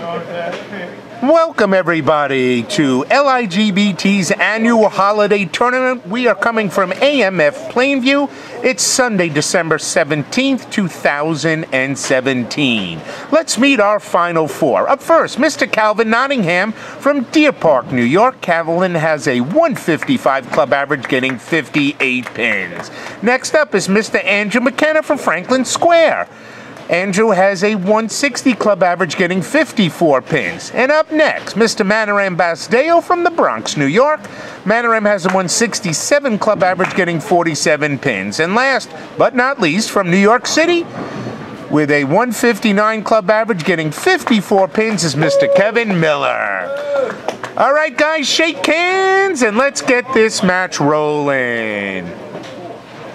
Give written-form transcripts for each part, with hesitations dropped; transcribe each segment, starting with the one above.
Welcome everybody to Ligbt's annual holiday tournament. We are coming from AMF Plainview. It's Sunday, December 17th, 2017. Let's meet our final four. Up first, Mr. Calvin Nottingham from Deer Park, New York. Calvin has a 155 club average, getting 58 pins. Next up is Mr. Andrew McKenna from Franklin Square. Andrew has a 160 club average, getting 54 pins. And up next, Mr. Maniram Basdeo from the Bronx, New York. Maniram has a 167 club average, getting 47 pins. And last but not least, from New York City, with a 159 club average, getting 54 pins, is Mr. Kevin Miller. All right, guys, shake hands and let's get this match rolling.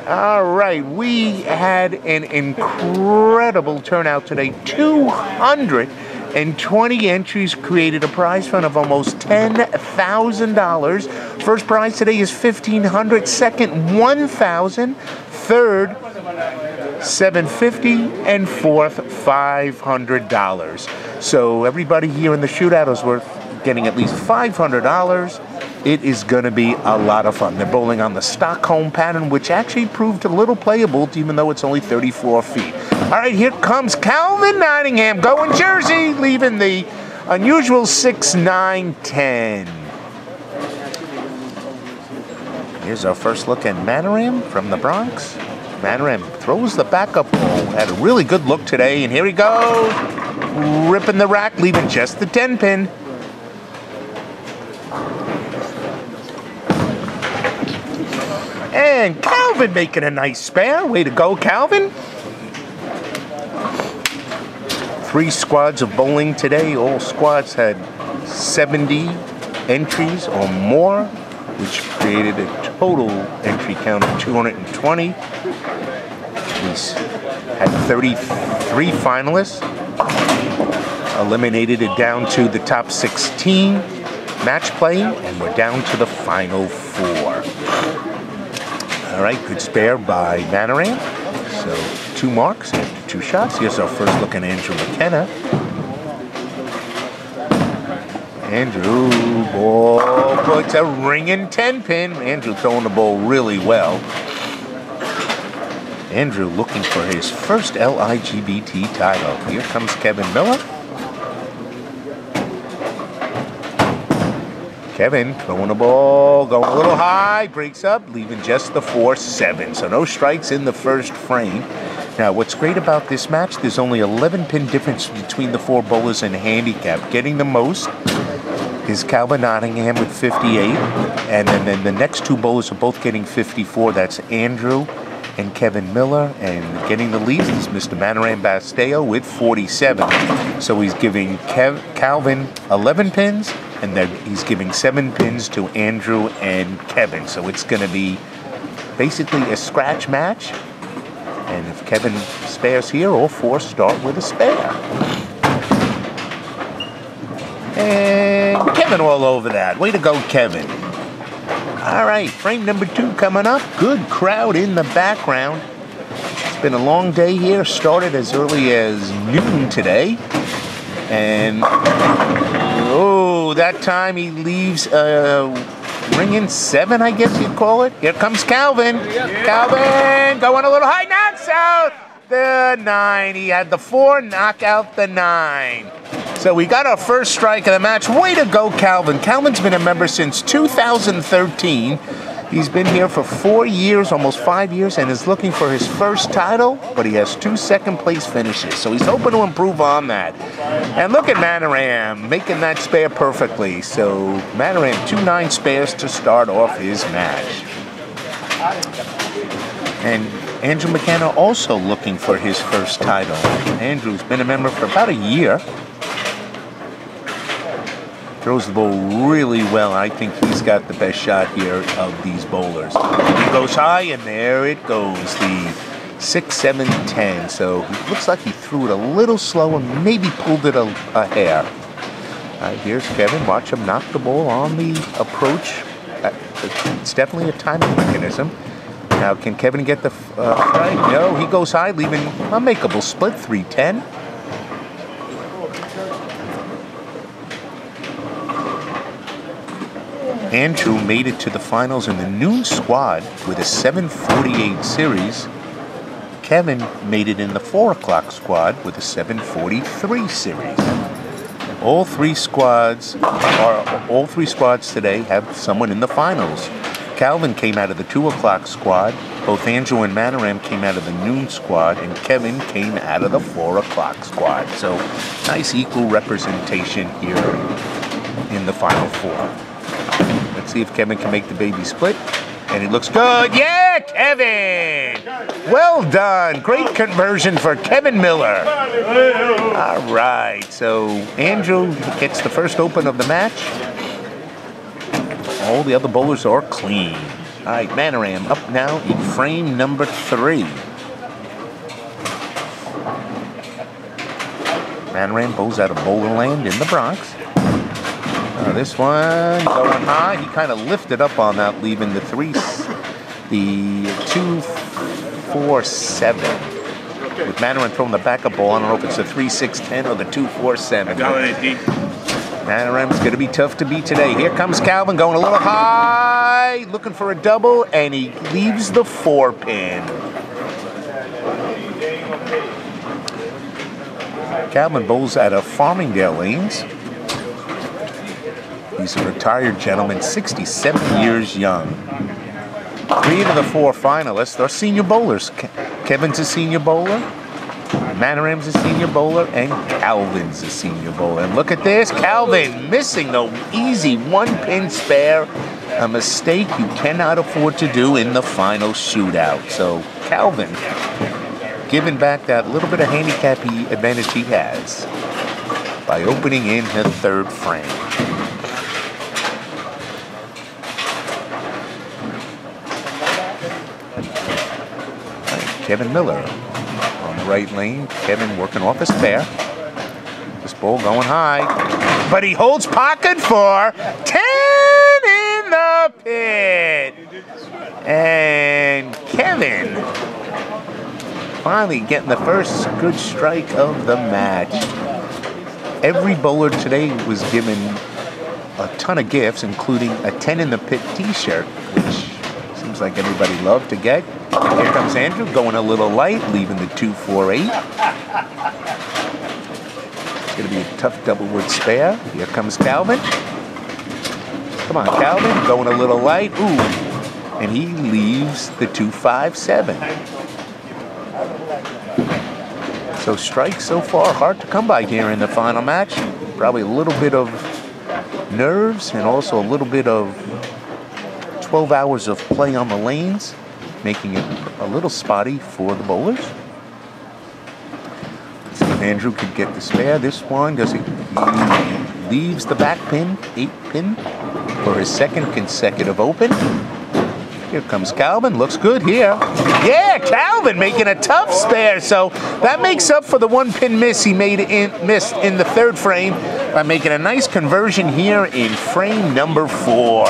All right, we had an incredible turnout today. 220 entries, created a prize fund of almost $10,000. First prize today is $1,500, second $1,000, third $750, and fourth $500. So everybody here in the shootout is worth getting at least $500. It is going to be a lot of fun. They're bowling on the Stockholm pattern, which actually proved a little playable, even though it's only 34 feet. All right, here comes Calvin Nottingham, going Jersey, leaving the unusual 6, 9, 10. Here's our first look at Maniram from the Bronx. Maniram throws the backup ball. Had a really good look today, and here he goes, ripping the rack, leaving just the 10 pin. And Calvin making a nice spare. Way to go, Calvin. 3 squads of bowling today. All squads had 70 entries or more, which created a total entry count of 220. We had 33 finalists. Eliminated it down to the top 16 match play, and we're down to the final 4. All right, good spare by Maniram. So 2 marks after 2 shots. Here's our first look at Andrew McKenna. Andrew, ball puts a ringing 10 pin. Andrew throwing the ball really well. Andrew looking for his first Ligbt title. Here comes Kevin Miller. Kevin throwing the ball, going a little high, breaks up, leaving just the 4-7. So no strikes in the first frame. Now, what's great about this match, there's only 11 pin difference between the 4 bowlers in handicap. Getting the most is Calvin Nottingham with 58, and then the next 2 bowlers are both getting 54. That's Andrew and Kevin Miller, and getting the least is Mr. Maniram Basdeo with 47. So he's giving Calvin 11 pins, and then he's giving 7 pins to Andrew and Kevin. So it's going to be basically a scratch match. And if Kevin spares here, all 4 start with a spare. And Kevin all over that. Way to go, Kevin. All right, frame number 2 coming up. Good crowd in the background. It's been a long day here. Started as early as noon today. And oh, that time he leaves ringing 7, I guess you'd call it. Here comes Calvin. Yeah. Calvin going a little high, knocks out the 9. He had the 4, knock out the 9. So we got our first strike of the match. Way to go, Calvin. Calvin's been a member since 2013. He's been here for 4 years, almost 5 years, and is looking for his first title, but he has 2 second-place finishes, so he's hoping to improve on that. And look at Maniram making that spare perfectly. So Maniram 2-9 spares to start off his match. And Andrew McKenna also looking for his first title. Andrew's been a member for about a year. Throws the ball really well. I think he's got the best shot here of these bowlers. He goes high, and there it goes. The 6, 7, 10. So it looks like he threw it a little slow and maybe pulled it a hair. Here's Kevin. Watch him knock the ball on the approach. It's definitely a timing mechanism. Now, can Kevin get the strike? No, he goes high, leaving a makeable split, 3-10. Andrew made it to the finals in the noon squad with a 7:48 series. Kevin made it in the 4 o'clock squad with a 7:43 series. All three squads today have someone in the finals. Calvin came out of the 2 o'clock squad. Both Andrew and Maniram came out of the noon squad, and Kevin came out of the 4 o'clock squad. So nice equal representation here in the final 4. Let's see if Kevin can make the baby split. And it looks good. Yeah, Kevin! Well done. Great conversion for Kevin Miller. All right, so Andrew gets the first open of the match. All the other bowlers are clean. All right, Maniram up now in frame number 3. Maniram bowls out of Bowlerland in the Bronx. This one going high. He kind of lifted up on that, leaving the 2-4-7. With Maniram throwing the backup ball, I don't know if it's the 3-6-10 or the 2-4-7. Maniram's going to be tough to beat today. Here comes Calvin going a little high, looking for a double, and he leaves the 4-pin. Calvin bowls out of Farmingdale Lanes. He's a retired gentleman, 67 years young. 3 of the 4 finalists are senior bowlers. Kevin's a senior bowler, Maniram's a senior bowler, and Calvin's a senior bowler. And look at this, Calvin missing the easy 1-pin spare, a mistake you cannot afford to do in the final shootout. So Calvin giving back that little bit of handicap advantage he has by opening in the 3rd frame. Kevin Miller on the right lane. Kevin working off his spare. This ball going high, but he holds pocket for 10 in the pit. And Kevin finally getting the first good strike of the match. Every bowler today was given a ton of gifts, including a 10 in the pit t-shirt, which seems like everybody loved to get. Here comes Andrew, going a little light, leaving the 2-4-8. It's going to be a tough double wood spare. Here comes Calvin. Come on, Calvin, going a little light. Ooh, and he leaves the 2-5-7. So strikes so far hard to come by here in the final match. Probably a little bit of nerves and also a little bit of 12 hours of play on the lanes, making it a little spotty for the bowlers. Let's see if Andrew could get the spare. This one, does he leaves the back pin, 8-pin, for his 2nd consecutive open. Here comes Calvin, looks good here. Yeah, Calvin making a tough spare, so that makes up for the 1-pin miss he missed in the 3rd frame by making a nice conversion here in frame number 4.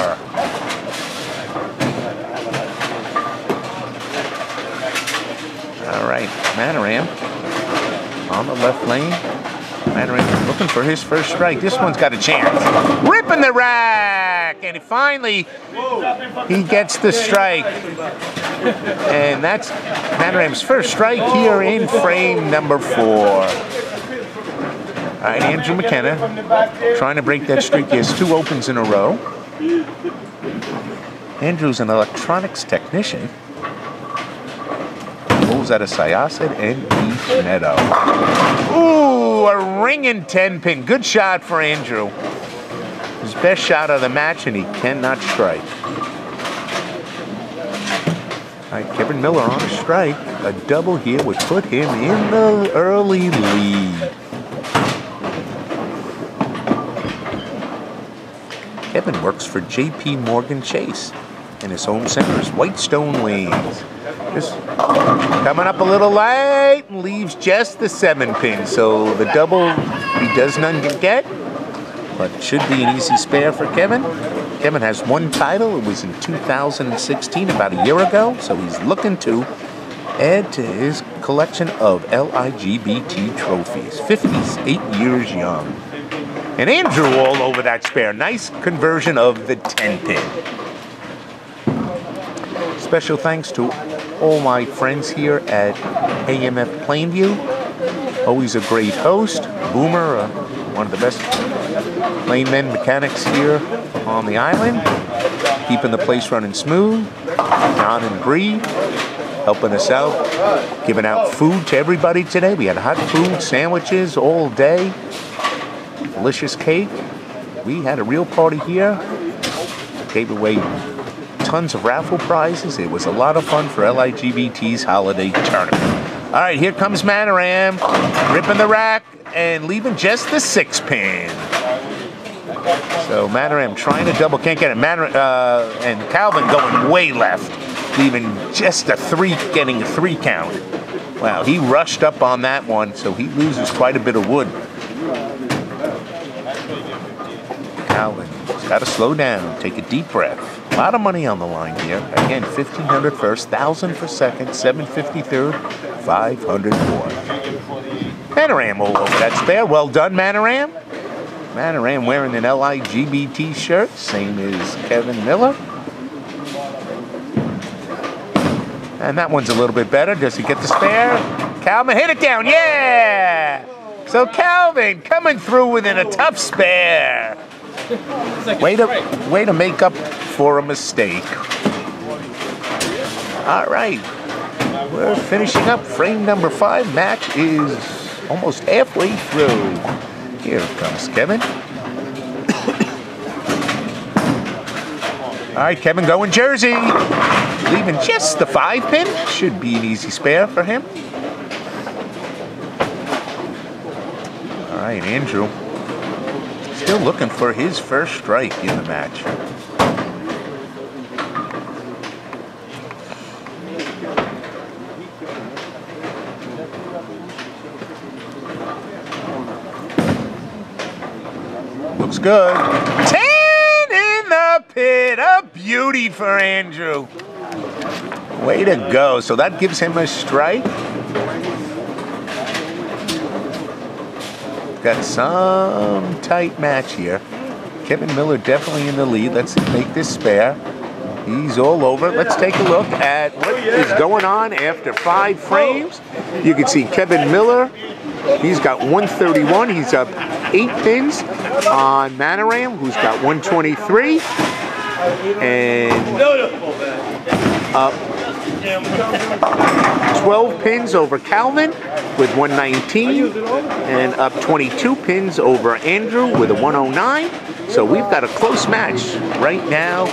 All right, Maniram on the left lane. Maniram looking for his first strike. This one's got a chance. Ripping the rack, and finally he gets the strike. And that's Maniram's first strike here in frame number 4. All right, Andrew McKenna trying to break that streak. He has 2 opens in a row. Andrew's an electronics technician. Bowls out of Syosset and East Meadow. Ooh, a ringing 10-pin. Good shot for Andrew. His best shot of the match, and he cannot strike. All right, Kevin Miller on a strike. A double here would put him in the early lead. Kevin works for J.P. Morgan Chase, and his home center is Whitestone Lanes. Just coming up a little light and leaves just the 7-pin. So the double he does not get, but it should be an easy spare for Kevin. Kevin has 1 title. It was in 2016, about a year ago. So he's looking to add to his collection of LIGBT trophies. 58 years young. And Andrew all over that spare. Nice conversion of the 10-pin. Special thanks to all my friends here at AMF Plainview. Always a great host. Boomer, one of the best lanemen mechanics here on the island. Keeping the place running smooth. John and Bree helping us out. Giving out food to everybody today. We had hot food, sandwiches all day. Delicious cake. We had a real party here. Gave away tons of raffle prizes. It was a lot of fun for LIGBT's holiday tournament. All right, here comes Maniram, ripping the rack and leaving just the 6-pin. So Maniram trying to double, can't get it. And Calvin going way left, leaving just a 3, getting a 3 count. Wow, he rushed up on that one, so he loses quite a bit of wood. Calvin's got to slow down, take a deep breath. A lot of money on the line here. Again, 1,500 first, 1,000 for second, 750 third, 500 fourth. Maniram all over that spare. Well done, Maniram. Maniram wearing an LIGBT shirt, same as Kevin Miller. And that one's a little bit better. Does he get the spare? Calvin hit it down. Yeah! So Calvin coming through within a tough spare. Way to make up for a mistake. All right, we're finishing up frame number 5. Match is almost halfway through. Here comes Kevin. All right, Kevin going Jersey. Leaving just the 5-pin. Should be an easy spare for him. All right, Andrew. Still looking for his first strike in the match. Looks good. 10 in the pit. A beauty for Andrew. Way to go. So that gives him a strike. Got some tight match here. Kevin Miller definitely in the lead. Let's make this spare. He's all over it. Let's take a look at what is going on after 5 frames. You can see Kevin Miller. He's got 131. He's up 8 pins on Maniram, who's got 123. And up 12 pins over Calvin with 119, and up 22 pins over Andrew with a 109. So we've got a close match right now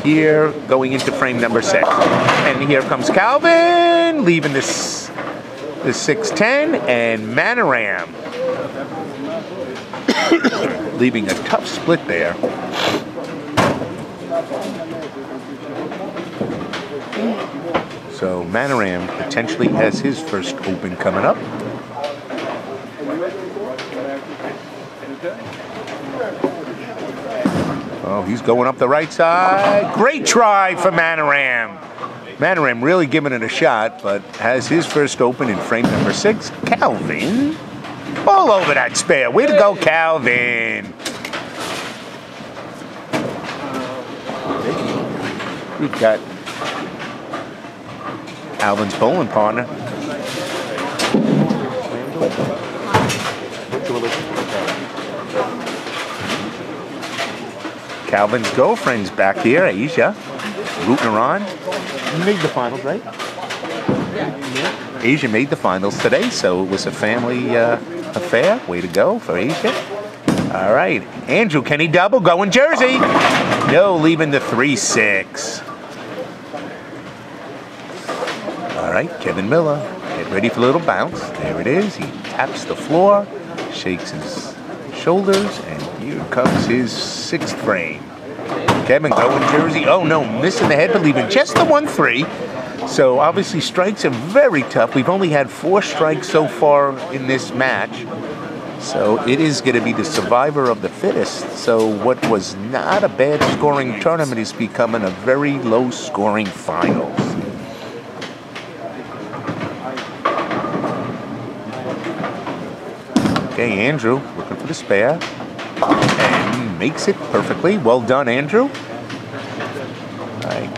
here going into frame number 6. And here comes Calvin leaving the 610, and Maniram leaving a tough split there. So Maniram potentially has his first open coming up. Oh, he's going up the right side. Great try for Maniram. Maniram really giving it a shot, but has his first open in frame number 6. Calvin all over that spare. Way to go, Calvin. We've got Alvin's bowling partner. Calvin's girlfriend's back here, Asia, rooting her on. You made the finals, right? Asia made the finals today, so it was a family affair. Way to go for Asia. All right, Andrew, can he double? Going Jersey. No, leaving the 3-6. All right, Kevin Miller, get ready for a little bounce. There it is. He taps the floor, shakes his shoulders, and here comes his 6th frame. Kevin going Jersey. Oh no, missing the head, but leaving just the 1-3. So obviously strikes are very tough. We've only had 4 strikes so far in this match. So it is going to be the survivor of the fittest. So what was not a bad scoring tournament is becoming a very low scoring finals. Okay, Andrew looking for the spare. And makes it perfectly. Well done, Andrew. All right.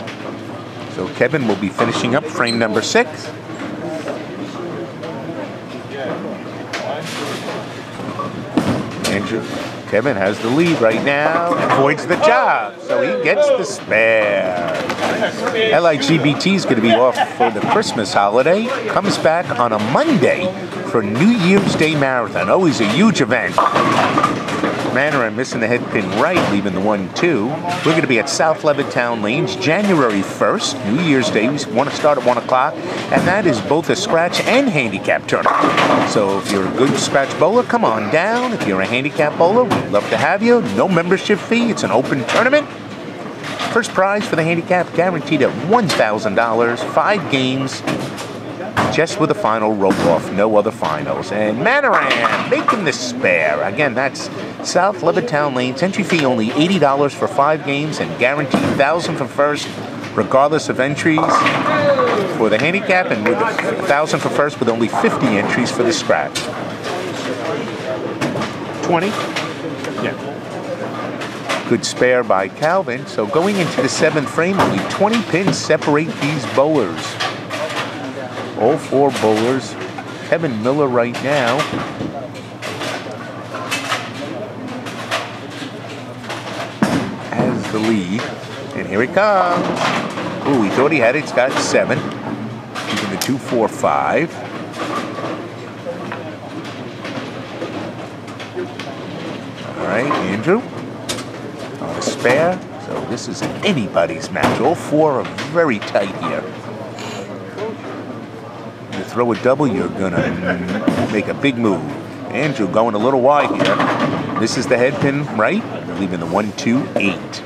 So Kevin will be finishing up frame number 6. Kevin has the lead right now and avoids the job, so he gets the spare. Ligbt is going to be off for the Christmas holiday. Comes back on a Monday for New Year's Day Marathon. Always a huge event. Maniram missing the head pin right, leaving the 1-2. We're going to be at South Levittown Lanes January 1st, New Year's Day. We want to start at 1 o'clock, and that is both a scratch and handicap tournament. So if you're a good scratch bowler, come on down. If you're a handicap bowler, we'd love to have you. No membership fee. It's an open tournament. First prize for the handicap guaranteed at $1,000. 5 games. Just with a final rope-off, no other finals. And Maniram making the spare. Again, that's South Levittown Lanes. Entry fee only $80 for 5 games and guaranteed $1,000 for first, regardless of entries for the handicap, and with $1,000 for first with only 50 entries for the scratch. 20? Yeah. Good spare by Calvin. So going into the 7th frame, only 20 pins separate these bowlers. All 4 bowlers. Kevin Miller right now. Has the lead. And here it comes. Ooh, he thought he had it. It's got 7. He's in the 2, 4, 5. All right, Andrew. On a spare. So this is anybody's match. All 4 are very tight here. You throw a double, you're gonna make a big move. Andrew going a little wide here. This is the head pin right, leaving the 1, 2, 8.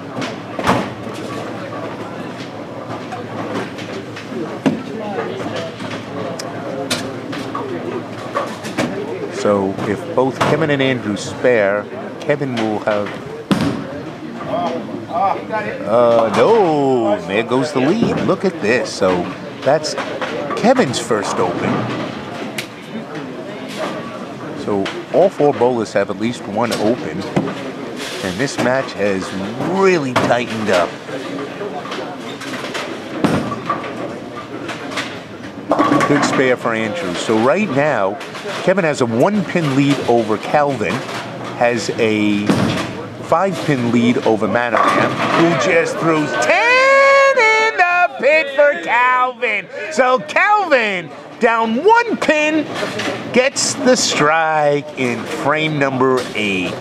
So if both Kevin and Andrew spare, Kevin will have. No, there goes the lead. Look at this. So that's Kevin's first open. So all 4 bowlers have at least 1 open. And this match has really tightened up. Good spare for Andrew. So right now, Kevin has a 1-pin lead over Calvin. Has a 5-pin lead over Maniram, who just throws 10 in the pit for Calvin. So Calvin, down 1 pin, gets the strike in frame number 8.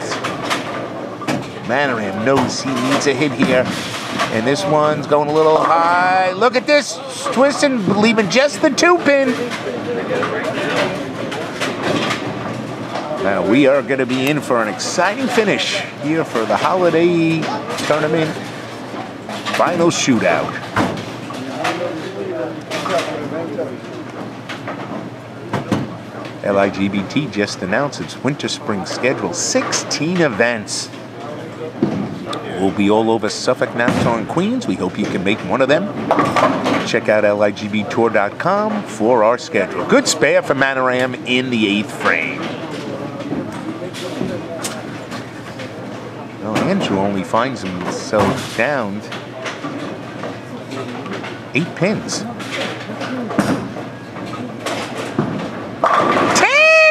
Maniram knows he needs a hit here. And this one's going a little high. Look at this, twisting, leaving just the 2-pin. Now we are going to be in for an exciting finish here for the holiday tournament final shootout. Ligbt just announced its winter-spring schedule, 16 events. We'll be all over Suffolk, Nassau, and Queens. We hope you can make one of them. Check out ligbtour.com for our schedule. Good spare for Maniram in the 8th frame. Well, Andrew only finds himself down 8 pins. 10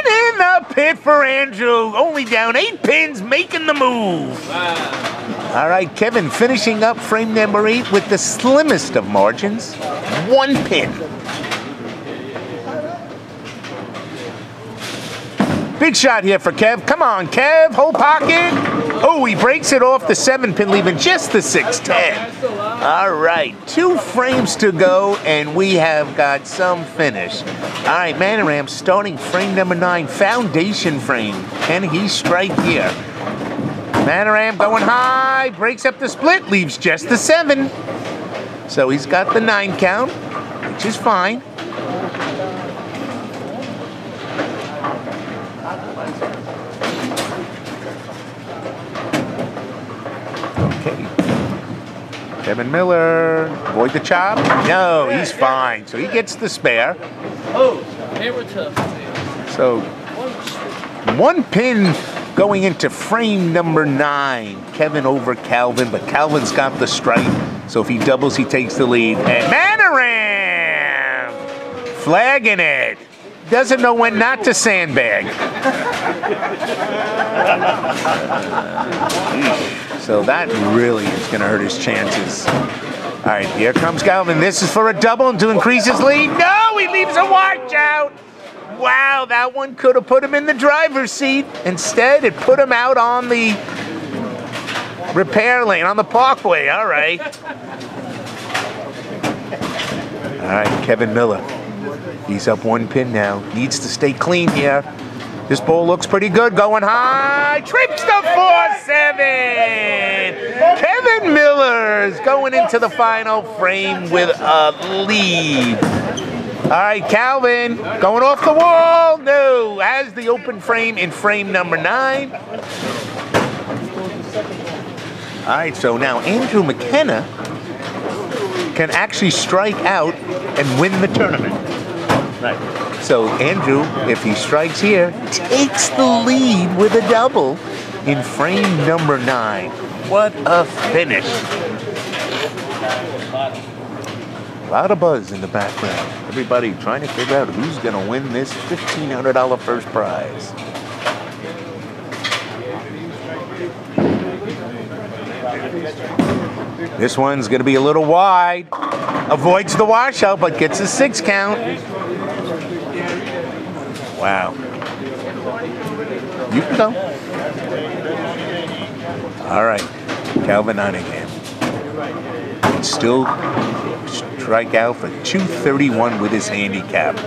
in the pit for Andrew. Only down 8 pins, making the move. Wow. All right, Kevin finishing up frame number 8 with the slimmest of margins. 1 pin. Big shot here for Kev. Come on, Kev. Whole pocket. Oh, he breaks it off the 7-pin, leaving just the 6-10. All right, 2 frames to go, and we have got some finish. All right, Maniram starting frame number 9, foundation frame. Can he strike here? Maniram going high, breaks up the split, leaves just the 7. So he's got the 9 count, which is fine. Okay. Kevin Miller, avoid the chop. No, he's fine. So he gets the spare. Oh, hammer tough. So 1 pin Going into frame number 9. Kevin over Calvin, but Calvin's got the strike. So if he doubles, he takes the lead. And Maniram flagging it. Doesn't know when not to sandbag. So that really is going to hurt his chances. All right, here comes Calvin. This is for a double and to increase his lead. No, he leaves a washout. Wow, that one could have put him in the driver's seat. Instead, it put him out on the repair lane, on the parkway. All right. All right, Kevin Miller. He's up 1 pin now. Needs to stay clean here. This ball looks pretty good. Going high. Trips the 4-7. Kevin Miller is going into the final frame with a lead. All right, Calvin going off the wall. No, has the open frame in frame number 9. All right, so now Andrew McKenna can actually strike out and win the tournament. Right. So Andrew, if he strikes here, takes the lead with a double in frame number 9. What a finish. A lot of buzz in the background. Everybody trying to figure out who's going to win this $1,500 first prize. This one's going to be a little wide. Avoids the washout, but gets a 6 count. Wow. You can go. All right. Calvin Nottingham. Can still strike out for 231 with his handicap.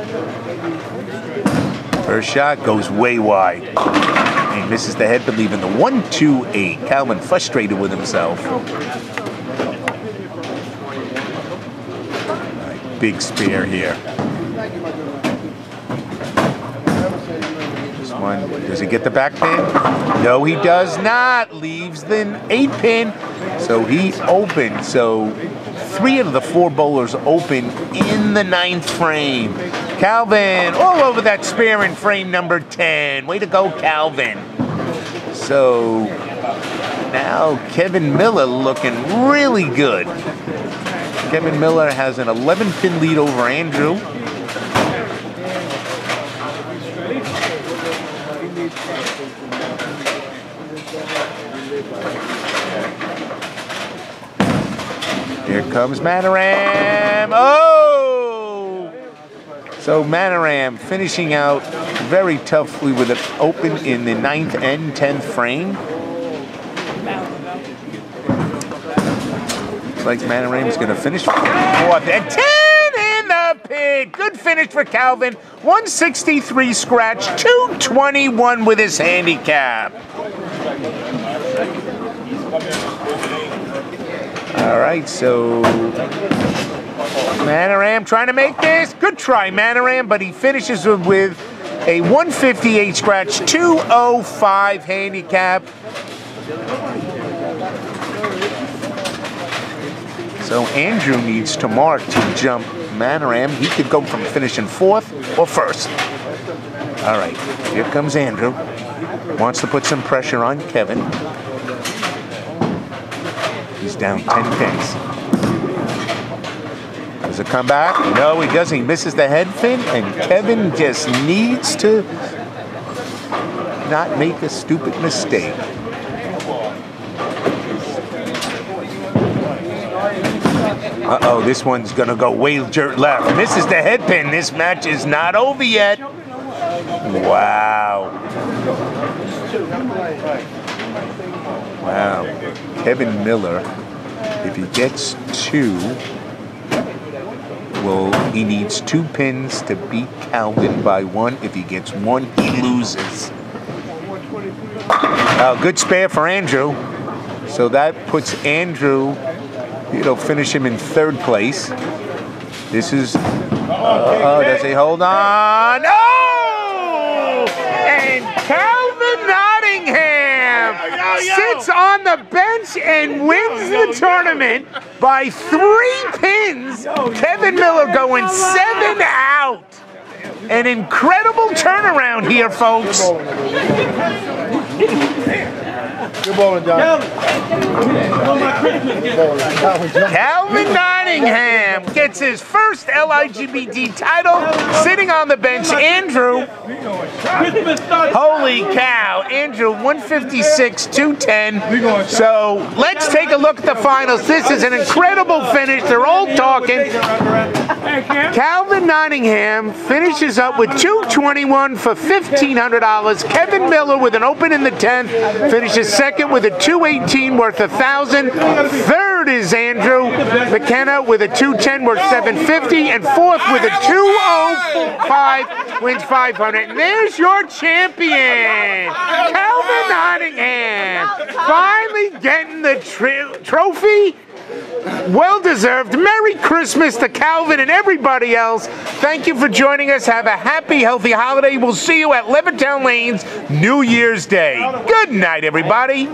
First shot goes way wide. And misses the head, but leaving the 1-2-8. Calvin frustrated with himself. Big spear here. This one, does he get the back pin? No, he does not. Leaves the 8 pin. So he opened. So 3 of the 4 bowlers open in the 9th frame. Calvin all over that spear in frame number 10. Way to go, Calvin. So now Kevin Miller looking really good. Kevin Miller has an 11-pin lead over Andrew. Here comes Maniram. Oh! So Maniram finishing out very toughly with an open in the 9th and 10th frame. Like Maniram's going to finish 4th and 10 in the pit. Good finish for Calvin. 163 scratch, 221 with his handicap. All right, so Maniram trying to make this. Good try, Maniram, but he finishes with a 158 scratch, 205 handicap. So Andrew needs to mark to jump Maniram. He could go from finishing 4th or 1st. All right, here comes Andrew. Wants to put some pressure on Kevin. He's down 10 pins. Does it come back? No, he doesn't. He misses the head pin, and Kevin just needs to not make a stupid mistake. Uh-oh, this one's going to go way left. Misses the head pin. This match is not over yet. Wow. Wow. Kevin Miller, if he gets 2, well, he needs 2 pins to beat Calvin by 1. If he gets 1, he loses. Good spare for Andrew. So that puts Andrew... It'll finish him in 3rd place. This is, does he hold on? Oh! And Calvin Nottingham sits on the bench and wins the tournament by 3 pins. Kevin Miller going 7 out. An incredible turnaround here, folks. Good bowling, John. Calvin Nottingham gets his first LIGBT title, sitting on the bench. Andrew, holy cow, Andrew, 156-210. So let's take a look at the finals. This is an incredible finish. They're all talking. Calvin Nottingham finishes up with 221 for $1,500. Kevin Miller with an open in the 10th finishes second with a 218 worth $1,000. Third is Andrew McKenna with a 210 worth $750, and fourth with a 205 wins $500. And there's your champion, Calvin Nottingham, finally getting the trophy. Well deserved. Merry Christmas to Calvin and everybody else. Thank you for joining us. Have a happy, healthy holiday. We'll see you at Levittown Lanes New Year's Day. Good night, everybody.